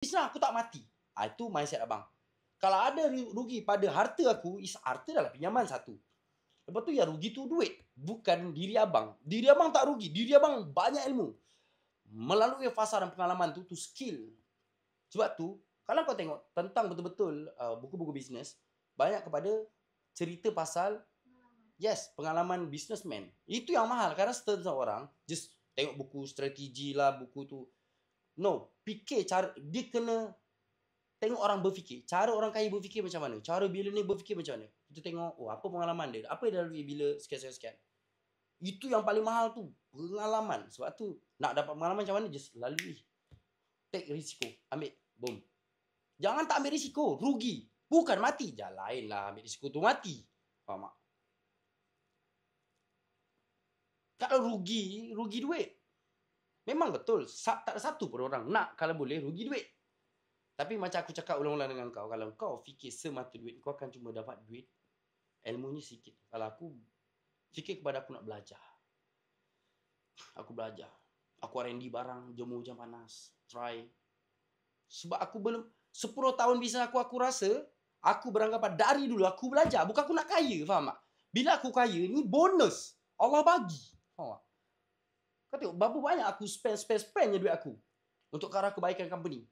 Bisnes aku tak mati. Itu mindset abang. Kalau ada rugi pada harta aku, harta adalah pinjaman satu. Lepas tu yang rugi tu duit. Bukan diri abang. Diri abang tak rugi. Diri abang banyak ilmu. Melalui fasa dan pengalaman tu skill. Sebab tu, kalau kau tengok tentang betul-betul buku-buku bisnes, banyak kepada cerita pasal pengalaman businessman. Itu yang mahal. Karena setengah orang just tengok buku strategi lah, buku tu. No, fikir cara, dia kena tengok orang berfikir. Cara orang kaya berfikir macam mana. Cara billionaire berfikir macam mana. Kita tengok, apa pengalaman dia. Apa dia lalui bila sekian-sekian. Itu yang paling mahal tu. Pengalaman. Sebab tu, nak dapat pengalaman macam mana, just lalui. Take risiko. Ambil. Boom. Jangan tak ambil risiko. Rugi. Bukan mati. Jangan lain lah ambil risiko tu mati. Faham tak? Kalau rugi duit. Memang betul. Tak ada satu pun orang nak kalau boleh rugi duit. Tapi macam aku cakap ulang-ulang dengan kau, kalau kau fikir semata duit, kau akan cuma dapat duit. Ilmunya sikit. Kalau aku fikir kepada aku nak belajar. Aku belajar. Aku R&D barang, jemur hujan panas. Try. Sebab aku belum 10 tahun bisnes aku rasa aku beranggapan dari dulu aku belajar. Bukan aku nak kaya, faham tak? Bila aku kaya, ni bonus. Allah bagi. Faham tak? Kau tengok berapa banyak aku spend je duit aku untuk ke arah kebaikan company.